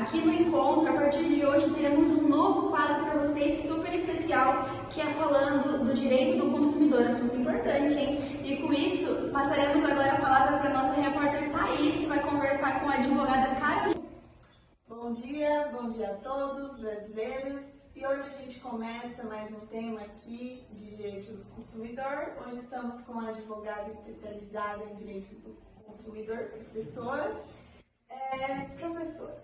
Aqui no encontro, a partir de hoje, teremos um novo quadro para vocês, super especial, que é falando do direito do consumidor, assunto importante, hein? E com isso, passaremos agora a palavra para a nossa repórter Thaís, que vai conversar com a advogada Carolina. Bom dia a todos brasileiros. E hoje a gente começa mais um tema aqui de direito do consumidor. Hoje estamos com a advogada especializada em direito do consumidor, professora. Professora,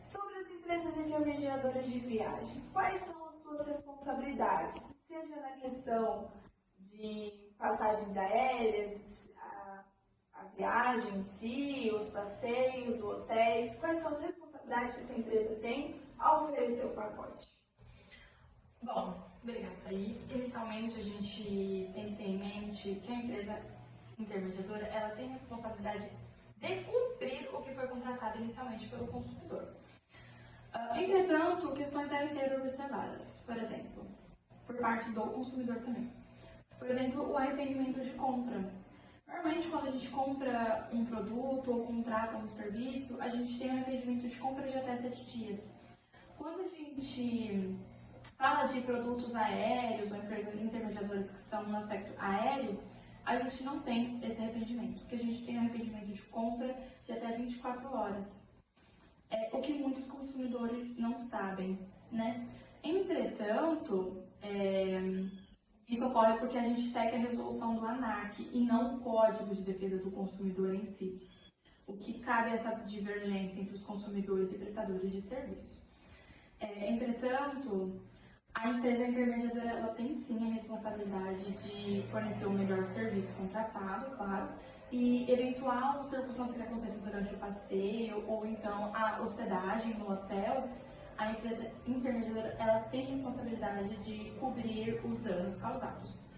sobre as empresas intermediadoras de viagem, quais são as suas responsabilidades? Seja na questão de passagens aéreas, a viagem em si, os passeios, os hotéis, quais são as responsabilidades que essa empresa tem ao oferecer o pacote? Bom, obrigada, Thaís. Inicialmente, a gente tem que ter em mente que a empresa intermediadora ela tem a responsabilidade de cumprir o que foi contratado inicialmente pelo consumidor. Entretanto, questões devem ser observadas, por exemplo, por parte do consumidor também. Por exemplo, o arrependimento de compra. Normalmente, quando a gente compra um produto ou contrata um serviço, a gente tem um arrependimento de compra de até 7 dias. Quando a gente fala de produtos aéreos ou empresas intermediadoras que são no aspecto aéreo, a gente não tem esse arrependimento, porque a gente tem arrependimento de compra de até 24 horas. O que muitos consumidores não sabem, né? Entretanto, isso ocorre porque a gente segue a resolução do ANAC e não o Código de Defesa do Consumidor em si, o que cabe essa divergência entre os consumidores e prestadores de serviço. Entretanto, a empresa intermediadora ela tem sim a responsabilidade de fornecer o melhor serviço contratado, claro, e eventual circunstância que aconteça durante o passeio ou então a hospedagem no hotel, a empresa intermediadora ela tem responsabilidade de cobrir os danos causados.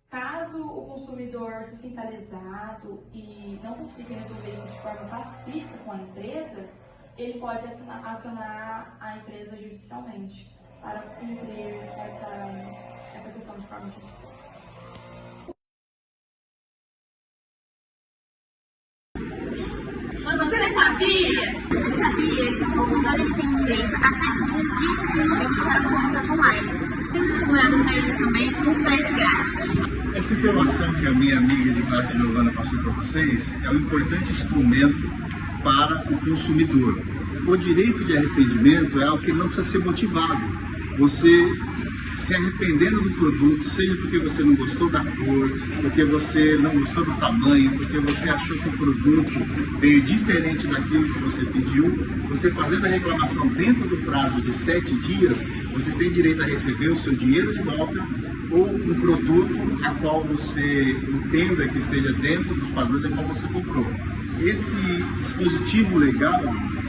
Caso o consumidor se sinta lesado e não consiga resolver isso de forma pacífica com a empresa, ele pode acionar a empresa judicialmente para cumprir essa questão de forma judicial. Você sabia que o consumidor ele tem direito a 7 dias de arrependimento para compras online, sendo assegurado para ele também um frete grátis? Essa informação que a minha amiga de classe Giovana passou para vocês é um importante instrumento para o consumidor. O direito de arrependimento é algo que não precisa ser motivado. Você se arrependendo do produto, seja porque você não gostou da cor, porque você não gostou do tamanho, porque você achou que o produto veio diferente daquilo que você pediu, você fazendo a reclamação dentro do prazo de 7 dias, você tem direito a receber o seu dinheiro de volta ou um produto a qual você entenda que esteja dentro dos padrões a qual você comprou. Esse dispositivo legal,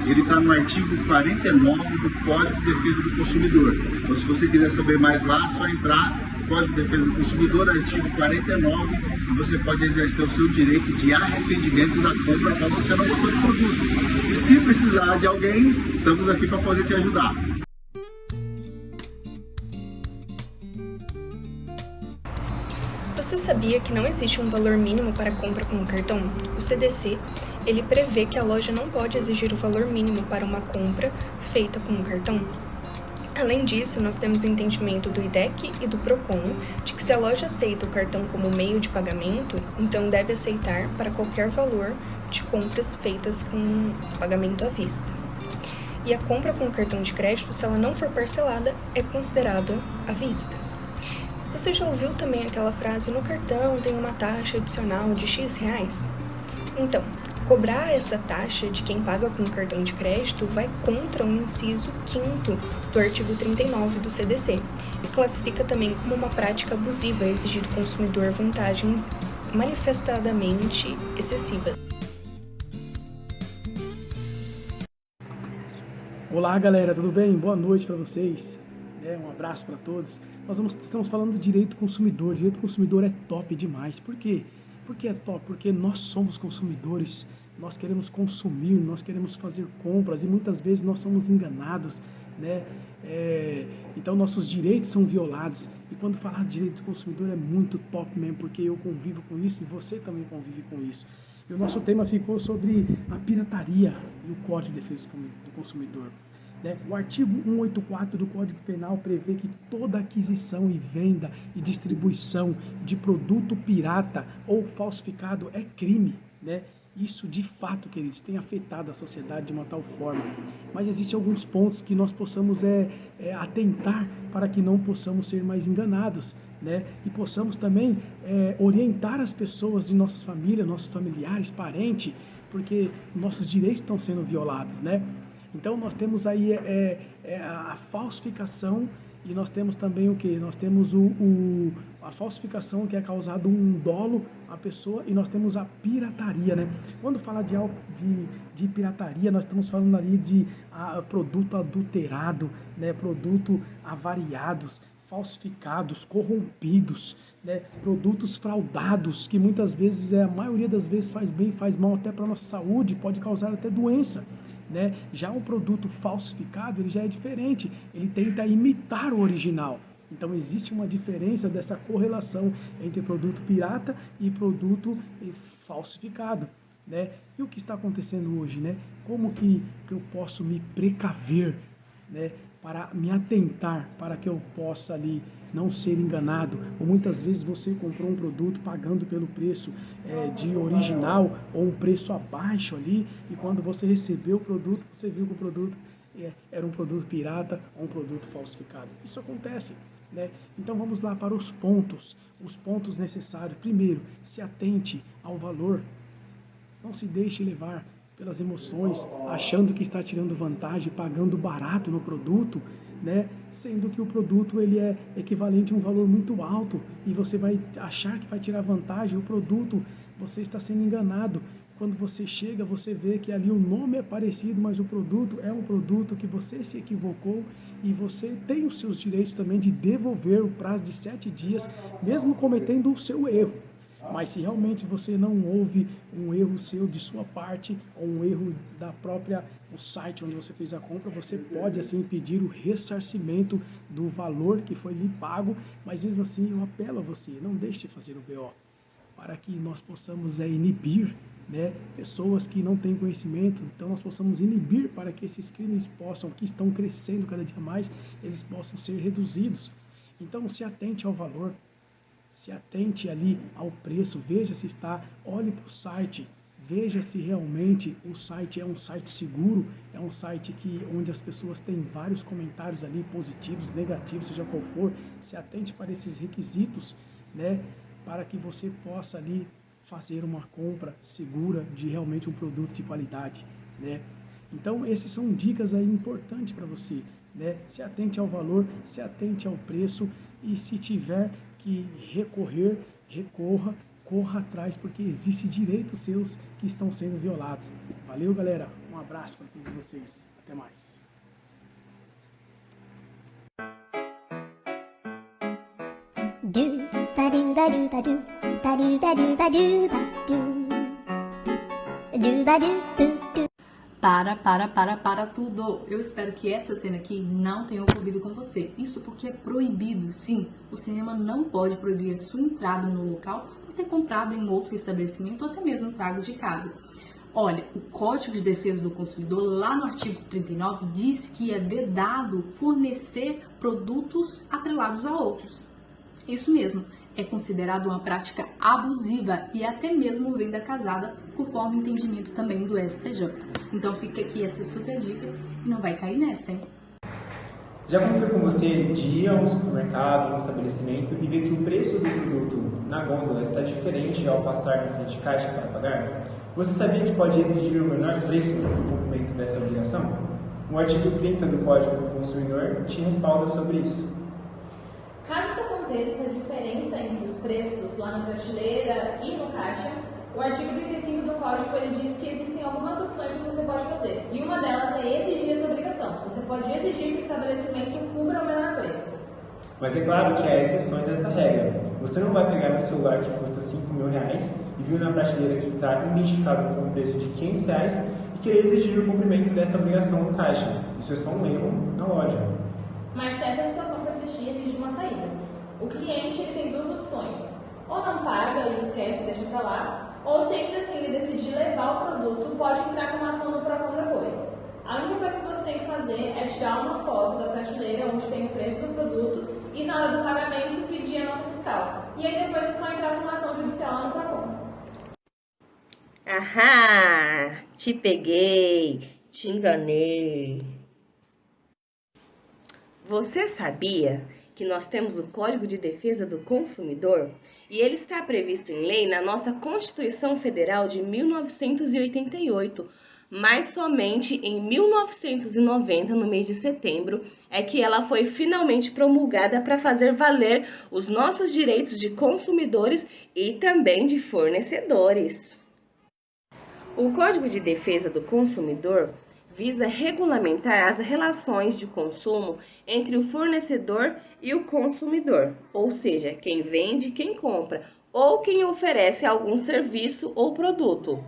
ele está no artigo 49 do Código de Defesa do Consumidor. Então, se você quiser saber mais lá, é só entrar no Código de Defesa do Consumidor, artigo 49, e você pode exercer o seu direito de arrependimento da compra quando você não gostou do produto. E se precisar de alguém, estamos aqui para poder te ajudar. Você sabia que não existe um valor mínimo para compra com o cartão? O CDC, ele prevê que a loja não pode exigir o valor mínimo para uma compra feita com o cartão. Além disso, nós temos o entendimento do IDEC e do PROCON de que se a loja aceita o cartão como meio de pagamento, então deve aceitar para qualquer valor de compras feitas com pagamento à vista. E a compra com o cartão de crédito, se ela não for parcelada, é considerada à vista. Você já ouviu também aquela frase, no cartão tem uma taxa adicional de X reais? Então, cobrar essa taxa de quem paga com cartão de crédito vai contra o inciso 5º do artigo 39 do CDC e classifica também como uma prática abusiva exigir do consumidor vantagens manifestadamente excessivas. Olá galera, tudo bem? Boa noite para vocês. Um abraço para todos. Estamos falando do direito do consumidor. O direito do consumidor é top demais. Por quê? Por que é top? Porque nós somos consumidores, nós queremos consumir, nós queremos fazer compras e muitas vezes nós somos enganados, né? Então nossos direitos são violados. E quando falar de direito do consumidor é muito top mesmo, porque eu convivo com isso e você também convive com isso. E o nosso tema ficou sobre a pirataria e o Código de Defesa do Consumidor. O artigo 184 do Código Penal prevê que toda aquisição e venda e distribuição de produto pirata ou falsificado é crime, Isso, de fato, queridos, tem afetado a sociedade de uma tal forma. Mas existem alguns pontos que nós possamos atentar para que não possamos ser mais enganados, E possamos também orientar as pessoas de nossas famílias, nossos familiares, parentes, porque nossos direitos estão sendo violados, Então, nós temos aí a falsificação e nós temos também o quê? Nós temos a falsificação que é causado um dolo à pessoa e nós temos a pirataria, Quando fala de pirataria, nós estamos falando ali de produto adulterado, produto avariados, falsificados, corrompidos, produtos fraudados, que muitas vezes, a maioria das vezes faz bem, faz mal até para a nossa saúde, pode causar até doença. Já um produto falsificado, ele já é diferente, ele tenta imitar o original. Então existe uma diferença dessa correlação entre produto pirata e produto falsificado. E o que está acontecendo hoje? Como que eu posso me precaver, para me atentar, para que eu possa ali não ser enganado? Ou muitas vezes você comprou um produto pagando pelo preço de original ou um preço abaixo ali, e quando você recebeu o produto, você viu que o produto era um produto pirata ou um produto falsificado. Isso acontece, Então vamos lá para os pontos necessários. Primeiro, se atente ao valor. Não se deixe levar pelas emoções, achando que está tirando vantagem, pagando barato no produto, Sendo que o produto ele é equivalente a um valor muito alto e você vai achar que vai tirar vantagem. O produto, você está sendo enganado. Quando você chega, você vê que ali o nome é parecido, mas o produto é um produto que você se equivocou e você tem os seus direitos também de devolver o prazo de 7 dias, mesmo cometendo o seu erro. Mas se realmente você não houve um erro seu de sua parte, ou um erro da própria o site onde você fez a compra, você pode assim pedir o ressarcimento do valor que foi lhe pago, mas mesmo assim eu apelo a você, não deixe de fazer o BO, para que nós possamos inibir pessoas que não têm conhecimento. Então nós possamos inibir para que esses crimes que estão crescendo cada dia mais, eles possam ser reduzidos. Então se atente ao valor, se atente ali ao preço, veja se olhe para o site, veja se realmente o site é um site seguro, é um site onde as pessoas têm vários comentários ali, positivos, negativos, seja qual for. Se atente para esses requisitos, para que você possa ali fazer uma compra segura de realmente um produto de qualidade, Então, essas são dicas aí importantes para você, Se atente ao valor, se atente ao preço e se tiver que recorrer, recorra, corra atrás, porque existem direitos seus que estão sendo violados. Valeu, galera. Um abraço para todos vocês. Até mais. Para tudo. Eu espero que essa cena aqui não tenha ocorrido com você. Isso porque é proibido, sim. O cinema não pode proibir a sua entrada no local por ter comprado em outro estabelecimento ou até mesmo trago de casa. Olha, o Código de Defesa do Consumidor, lá no artigo 39, diz que é vedado fornecer produtos atrelados a outros. Isso mesmo. É considerado uma prática abusiva e até mesmo venda casada, conforme o entendimento também do STJ. Então fica aqui essa super dica e não vai cair nessa, hein? Já aconteceu com você de ir a um supermercado, um estabelecimento e ver que o preço do produto na gôndola está diferente ao passar na frente de caixa para pagar? Você sabia que pode exigir o menor preço no cumprimento dessa obrigação? O artigo 30 do Código do Consumidor te respalda sobre isso. Caso isso aconteça, essa diferença entre os preços lá na prateleira e no caixa, o artigo 35 do Código ele diz que existem algumas opções que você pode fazer. E uma delas é exigir essa obrigação. Você pode exigir que o estabelecimento cubra o menor preço. Mas é claro que há exceções a essa regra. Você não vai pegar um celular que custa R$5.000 e viu na prateleira que está identificado com um preço de R$500 e querer exigir o cumprimento dessa obrigação no caixa. Isso é só um erro na loja. Mas se essa situação persistir, existe uma saída. O cliente ele tem duas opções. Ou não paga e esquece, deixa pra lá, ou se ainda assim ele decidir levar o produto, pode entrar com uma ação no PROCON depois. A única coisa que você tem que fazer é tirar uma foto da prateleira onde tem o preço do produto e na hora do pagamento pedir a nota fiscal. E aí depois é só entrar com uma ação judicial lá no PROCON. Ahá, te peguei, te enganei. Você sabia que nós temos o Código de Defesa do Consumidor e ele está previsto em lei na nossa Constituição Federal de 1988, mas somente em 1990, no mês de setembro, é que ela foi finalmente promulgada para fazer valer os nossos direitos de consumidores e também de fornecedores. O Código de Defesa do Consumidor visa regulamentar as relações de consumo entre o fornecedor e o consumidor, ou seja, quem vende e quem compra, ou quem oferece algum serviço ou produto.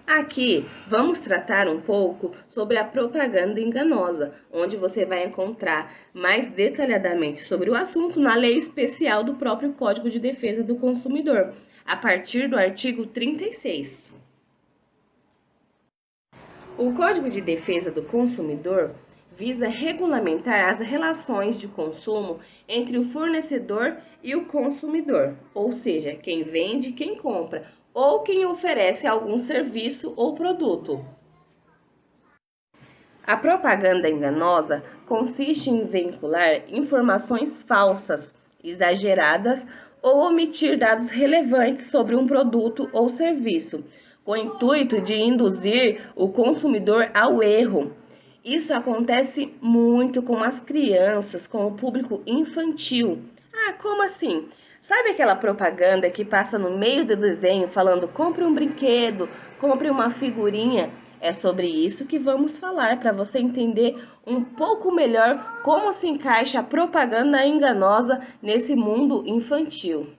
Aqui vamos tratar um pouco sobre a propaganda enganosa, onde você vai encontrar mais detalhadamente sobre o assunto na lei especial do próprio Código de Defesa do Consumidor, a partir do artigo 36. O Código de Defesa do Consumidor visa regulamentar as relações de consumo entre o fornecedor e o consumidor, ou seja, quem vende e quem compra, ou quem oferece algum serviço ou produto. A propaganda enganosa consiste em vincular informações falsas, exageradas ou omitir dados relevantes sobre um produto ou serviço, com o intuito de induzir o consumidor ao erro. Isso acontece muito com as crianças, com o público infantil. Ah, como assim? Sabe aquela propaganda que passa no meio do desenho falando compre um brinquedo, compre uma figurinha? É sobre isso que vamos falar para você entender um pouco melhor como se encaixa a propaganda enganosa nesse mundo infantil.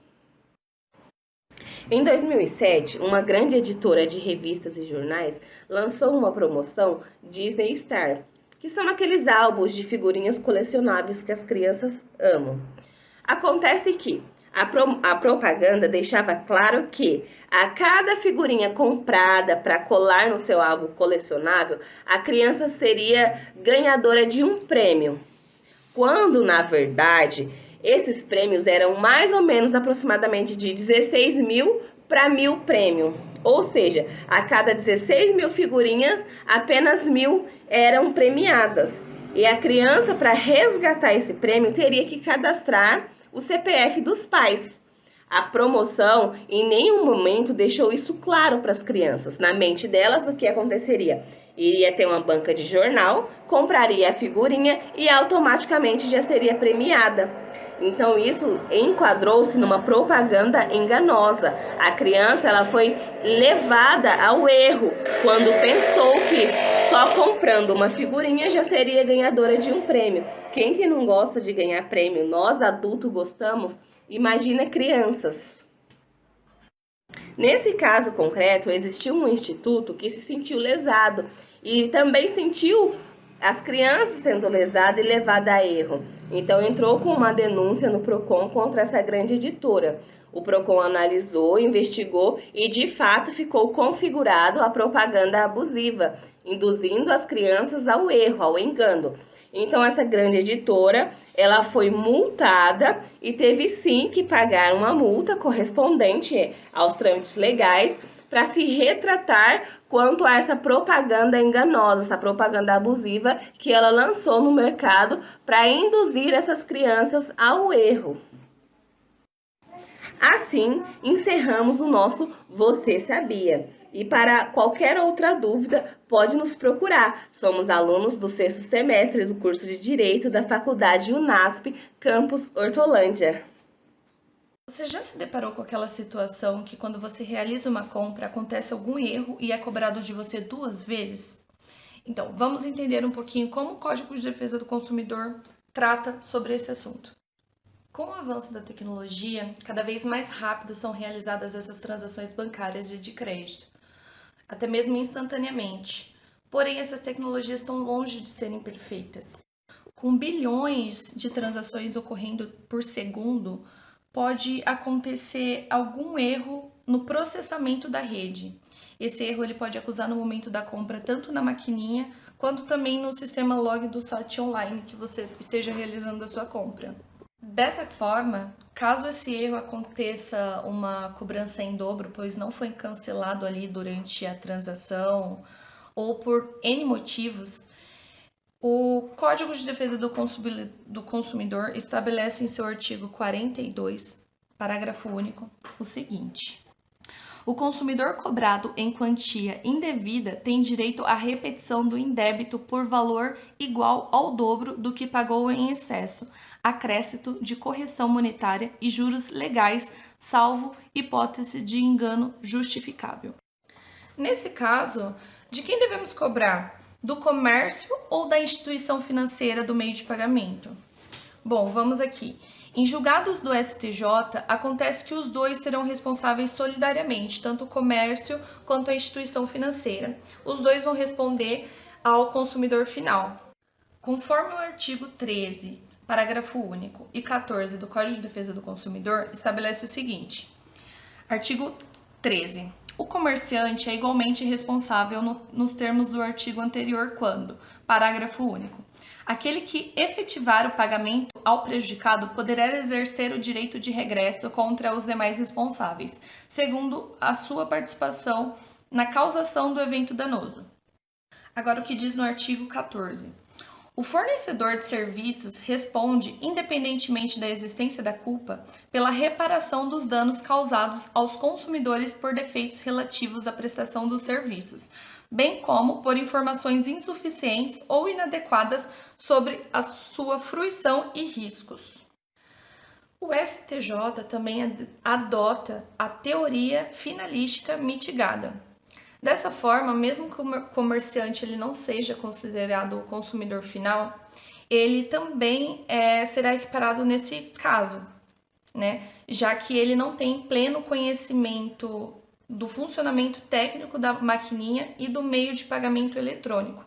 Em 2007, uma grande editora de revistas e jornais lançou uma promoção Disney Star, que são aqueles álbuns de figurinhas colecionáveis que as crianças amam. Acontece que a propaganda deixava claro que a cada figurinha comprada para colar no seu álbum colecionável, a criança seria ganhadora de um prêmio, quando na verdade esses prêmios eram mais ou menos aproximadamente de 16 mil para 1.000 prêmios. Ou seja, a cada 16 mil figurinhas, apenas 1.000 eram premiadas. E a criança, para resgatar esse prêmio, teria que cadastrar o CPF dos pais. A promoção em nenhum momento deixou isso claro para as crianças. Na mente delas, o que aconteceria? Iria ter uma banca de jornal, compraria a figurinha e automaticamente já seria premiada. Então isso enquadrou-se numa propaganda enganosa. A criança ela foi levada ao erro quando pensou que só comprando uma figurinha já seria ganhadora de um prêmio. Quem que não gosta de ganhar prêmio? Nós adultos gostamos. Imagina crianças. Nesse caso concreto, existiu um instituto que se sentiu lesado e também sentiu as crianças sendo lesadas e levadas a erro. Então entrou com uma denúncia no PROCON contra essa grande editora. O PROCON analisou, investigou e de fato ficou configurado a propaganda abusiva, induzindo as crianças ao erro, ao engano. Então essa grande editora, ela foi multada e teve sim que pagar uma multa correspondente aos trâmites legais para se retratar quanto a essa propaganda enganosa, essa propaganda abusiva que ela lançou no mercado para induzir essas crianças ao erro. Assim, encerramos o nosso Você Sabia? E para qualquer outra dúvida, pode nos procurar. Somos alunos do 6º semestre do curso de Direito da Faculdade UNASP, campus Hortolândia. Você já se deparou com aquela situação que quando você realiza uma compra acontece algum erro e é cobrado de você 2 vezes? Então, vamos entender um pouquinho como o Código de Defesa do Consumidor trata sobre esse assunto. Com o avanço da tecnologia, cada vez mais rápido são realizadas essas transações bancárias de crédito, até mesmo instantaneamente. Porém, essas tecnologias estão longe de serem perfeitas. Com bilhões de transações ocorrendo por segundo, pode acontecer algum erro no processamento da rede. Esse erro ele pode acusar no momento da compra, tanto na maquininha, quanto também no sistema log do site online que você esteja realizando a sua compra. Dessa forma, caso esse erro aconteça uma cobrança em dobro, pois não foi cancelado ali durante a transação ou por N motivos, o Código de Defesa do Consumidor estabelece em seu artigo 42, parágrafo único, o seguinte: o consumidor cobrado em quantia indevida tem direito à repetição do indébito por valor igual ao dobro do que pagou em excesso, acréscimo de correção monetária e juros legais, salvo hipótese de engano justificável. Nesse caso, de quem devemos cobrar? Do comércio ou da instituição financeira do meio de pagamento? Bom, vamos aqui. Em julgados do STJ, acontece que os dois serão responsáveis solidariamente, tanto o comércio quanto a instituição financeira. Os dois vão responder ao consumidor final. Conforme o artigo 13, parágrafo único, e 14 do Código de Defesa do Consumidor, estabelece o seguinte. Artigo 13. O comerciante é igualmente responsável nos termos do artigo anterior quando, parágrafo único, aquele que efetivar o pagamento ao prejudicado poderá exercer o direito de regresso contra os demais responsáveis, segundo a sua participação na causação do evento danoso. Agora o que diz no artigo 14. O fornecedor de serviços responde, independentemente da existência da culpa, pela reparação dos danos causados aos consumidores por defeitos relativos à prestação dos serviços, bem como por informações insuficientes ou inadequadas sobre a sua fruição e riscos. O STJ também adota a teoria finalística mitigada. Dessa forma, mesmo que o comerciante ele não seja considerado o consumidor final, ele também será equiparado nesse caso, né? Já que ele não tem pleno conhecimento do funcionamento técnico da maquininha e do meio de pagamento eletrônico,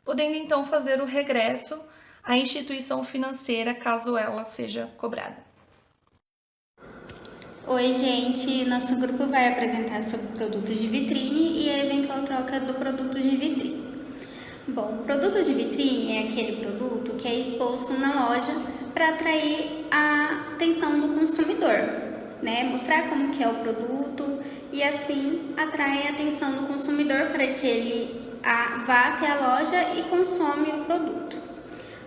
podendo então fazer o regresso à instituição financeira caso ela seja cobrada. Oi, gente! Nosso grupo vai apresentar sobre produtos de vitrine e a eventual troca do produto de vitrine. Bom, produto de vitrine é aquele produto que é exposto na loja para atrair a atenção do consumidor, né? Mostrar como que é o produto e assim atrai a atenção do consumidor para que ele vá até a loja e consome o produto.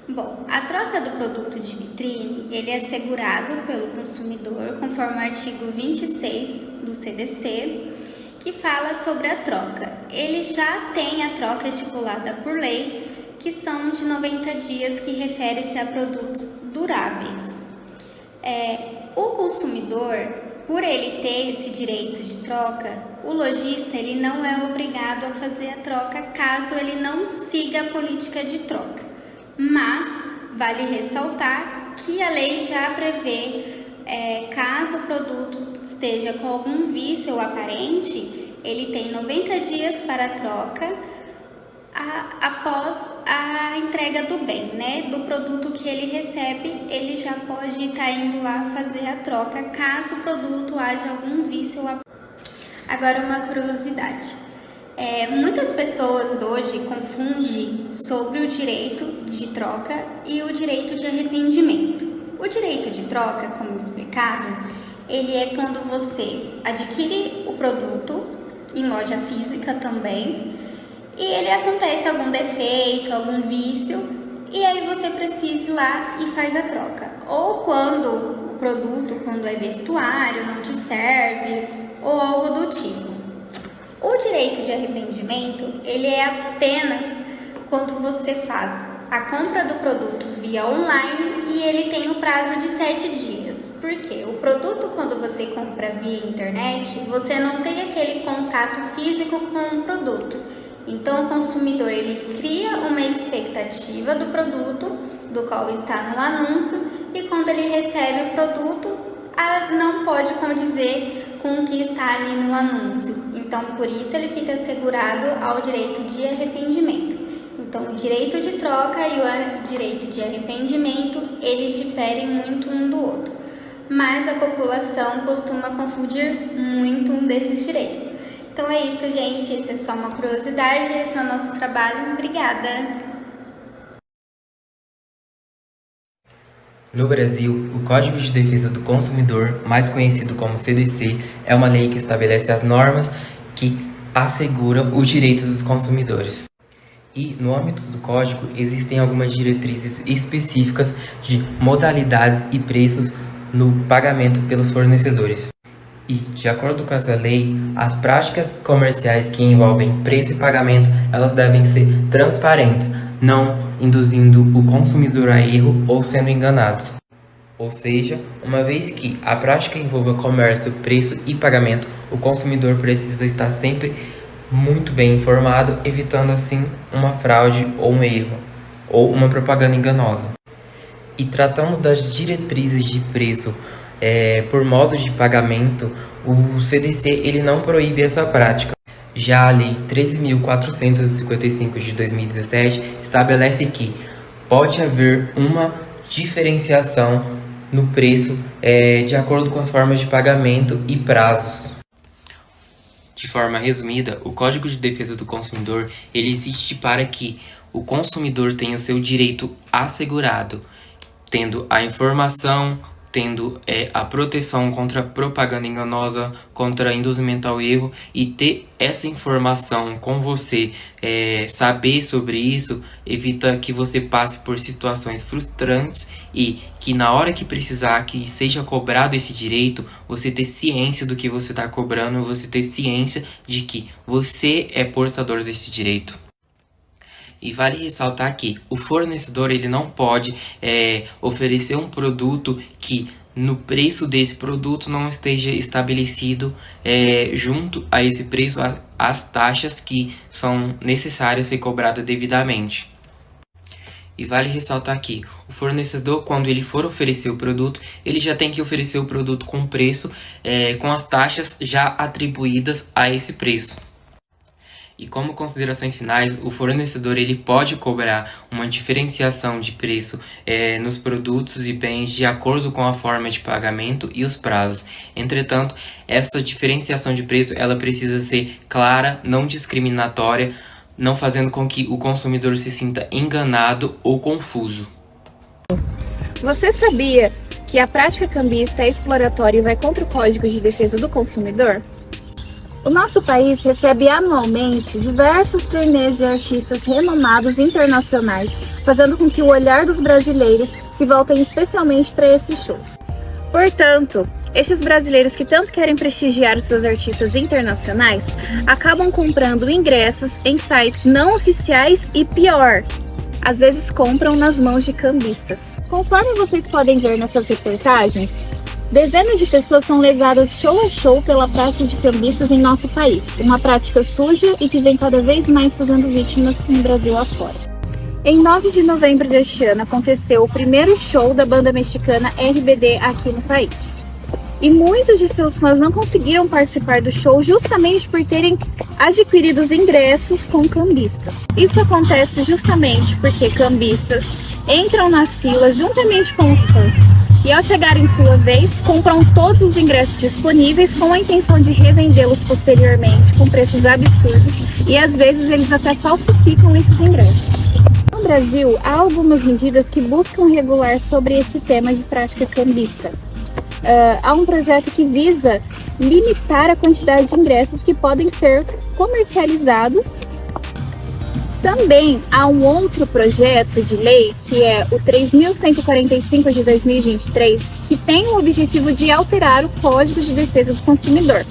Bom, a troca do produto de vitrine, ele é assegurado pelo consumidor conforme o artigo 26 do CDC, que fala sobre a troca. Ele já tem a troca estipulada por lei, que são de 90 dias, que refere-se a produtos duráveis. O consumidor, por ele ter esse direito de troca, o lojista ele não é obrigado a fazer a troca caso ele não siga a política de troca. Mas vale ressaltar que a lei já prevê, caso o produto esteja com algum vício aparente, ele tem 90 dias para a troca após a entrega do bem, né? Do produto que ele recebe, ele já pode estar indo lá fazer a troca, caso o produto haja algum vício aparente. Agora uma curiosidade. Muitas pessoas hoje confundem sobre o direito de troca e o direito de arrependimento. O direito de troca, como explicado, ele é quando você adquire o produto em loja física também e ele acontece algum defeito, algum vício e aí você precisa ir lá e faz a troca. Ou quando o produto, quando é vestuário, não te serve ou algo do tipo. O direito de arrependimento, ele é apenas quando você faz a compra do produto via online e ele tem o prazo de 7 dias. Por quê? O produto, quando você compra via internet, você não tem aquele contato físico com o produto. Então, o consumidor, ele cria uma expectativa do produto, do qual está no anúncio, e quando ele recebe o produto, não pode condizer com o que está ali no anúncio. Então, por isso, ele fica assegurado ao direito de arrependimento. Então, o direito de troca e o direito de arrependimento, eles diferem muito um do outro. mas a população costuma confundir muito um desses direitos. Então é isso, gente. Essa é só uma curiosidade, esse é o nosso trabalho. Obrigada! No Brasil, o Código de Defesa do Consumidor, mais conhecido como CDC, é uma lei que estabelece as normas que asseguram os direitos dos consumidores. E, no âmbito do Código, existem algumas diretrizes específicas de modalidades e preços no pagamento pelos fornecedores. E, de acordo com essa lei, as práticas comerciais que envolvem preço e pagamento, elas devem ser transparentes, não induzindo o consumidor a erro ou sendo enganados. Ou seja, uma vez que a prática envolva comércio, preço e pagamento, o consumidor precisa estar sempre muito bem informado, evitando assim uma fraude ou um erro, ou uma propaganda enganosa. E tratando das diretrizes de preço por modos de pagamento, o CDC ele não proíbe essa prática. Já a Lei 13.455 de 2017 estabelece que pode haver uma diferenciação no preço de acordo com as formas de pagamento e prazos. De forma resumida, o Código de Defesa do Consumidor ele existe para que o consumidor tenha o seu direito assegurado, tendo a informação, tendo a proteção contra propaganda enganosa, contra induzimento ao erro, e ter essa informação com você, saber sobre isso, evita que você passe por situações frustrantes e que na hora que precisar que seja cobrado esse direito, você ter ciência do que você está cobrando, você ter ciência de que você é portador desse direito. E vale ressaltar que o fornecedor ele não pode oferecer um produto que no preço desse produto não esteja estabelecido junto a esse preço as taxas que são necessárias ser cobradas devidamente. E vale ressaltar que o fornecedor, quando ele for oferecer o produto, ele já tem que oferecer o produto com preço, com as taxas já atribuídas a esse preço. E como considerações finais, o fornecedor ele pode cobrar uma diferenciação de preço nos produtos e bens de acordo com a forma de pagamento e os prazos. Entretanto, essa diferenciação de preço ela precisa ser clara, não discriminatória, não fazendo com que o consumidor se sinta enganado ou confuso. Você sabia que a prática cambista é exploratória e vai contra o Código de Defesa do Consumidor? O nosso país recebe anualmente diversos turnês de artistas renomados internacionais, fazendo com que o olhar dos brasileiros se voltem especialmente para esses shows. Portanto, estes brasileiros que tanto querem prestigiar os seus artistas internacionais, acabam comprando ingressos em sites não oficiais e pior, às vezes compram nas mãos de cambistas. Conforme vocês podem ver nessas reportagens, dezenas de pessoas são levadas show a show pela prática de cambistas em nosso país, uma prática suja e que vem cada vez mais fazendo vítimas no Brasil afora. Em 9 de novembro deste ano aconteceu o primeiro show da banda mexicana RBD aqui no país. E muitos de seus fãs não conseguiram participar do show justamente por terem adquirido os ingressos com cambistas. Isso acontece justamente porque cambistas entram na fila juntamente com os fãs e ao chegar em sua vez, compram todos os ingressos disponíveis com a intenção de revendê-los posteriormente com preços absurdos e às vezes eles até falsificam esses ingressos. No Brasil, há algumas medidas que buscam regular sobre esse tema de prática cambista. Há um projeto que visa limitar a quantidade de ingressos que podem ser comercializados. Também há um outro projeto de lei, que é o 3.145 de 2023, que tem o objetivo de alterar o Código de Defesa do Consumidor,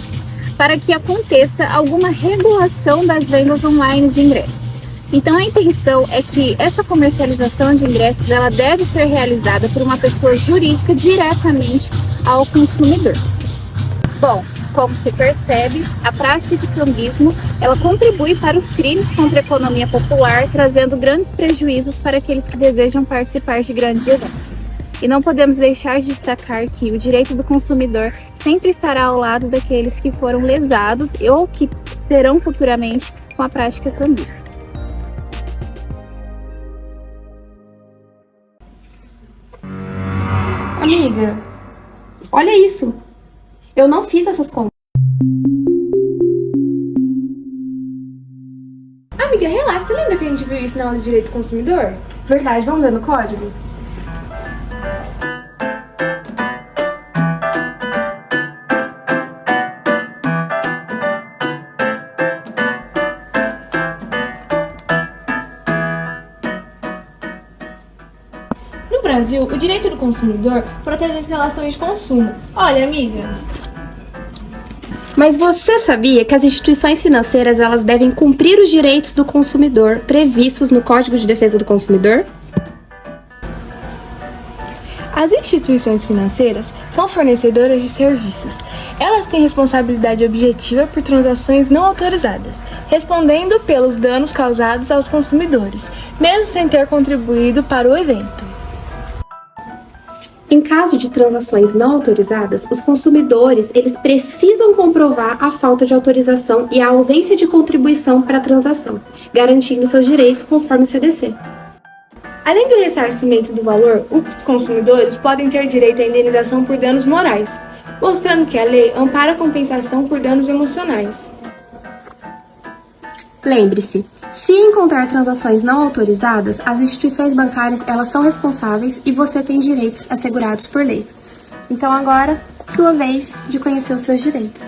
para que aconteça alguma regulação das vendas online de ingressos. Então a intenção é que essa comercialização de ingressos ela deve ser realizada por uma pessoa jurídica diretamente ao consumidor. Bom, como se percebe, a prática de cambismo ela contribui para os crimes contra a economia popular, trazendo grandes prejuízos para aqueles que desejam participar de grandes eventos. E não podemos deixar de destacar que o direito do consumidor sempre estará ao lado daqueles que foram lesados ou que serão futuramente com a prática cambista. Amiga, Olha isso! Eu não fiz essas compras. Amiga, relaxa, você lembra que a gente viu isso na aula de Direito do Consumidor? Verdade, vamos ver no código? No Brasil, o direito do consumidor protege as relações de consumo. Olha, amiga. Mas você sabia que as instituições financeiras elas devem cumprir os direitos do consumidor previstos no Código de Defesa do Consumidor? As instituições financeiras são fornecedoras de serviços. Elas têm responsabilidade objetiva por transações não autorizadas, respondendo pelos danos causados aos consumidores, mesmo sem ter contribuído para o evento. Em caso de transações não autorizadas, os consumidores eles precisam comprovar a falta de autorização e a ausência de contribuição para a transação, garantindo seus direitos conforme o CDC. Além do ressarcimento do valor, os consumidores podem ter direito à indenização por danos morais, mostrando que a lei ampara a compensação por danos emocionais. Lembre-se, se encontrar transações não autorizadas, as instituições bancárias elas são responsáveis e você tem direitos assegurados por lei. Então agora, sua vez de conhecer os seus direitos.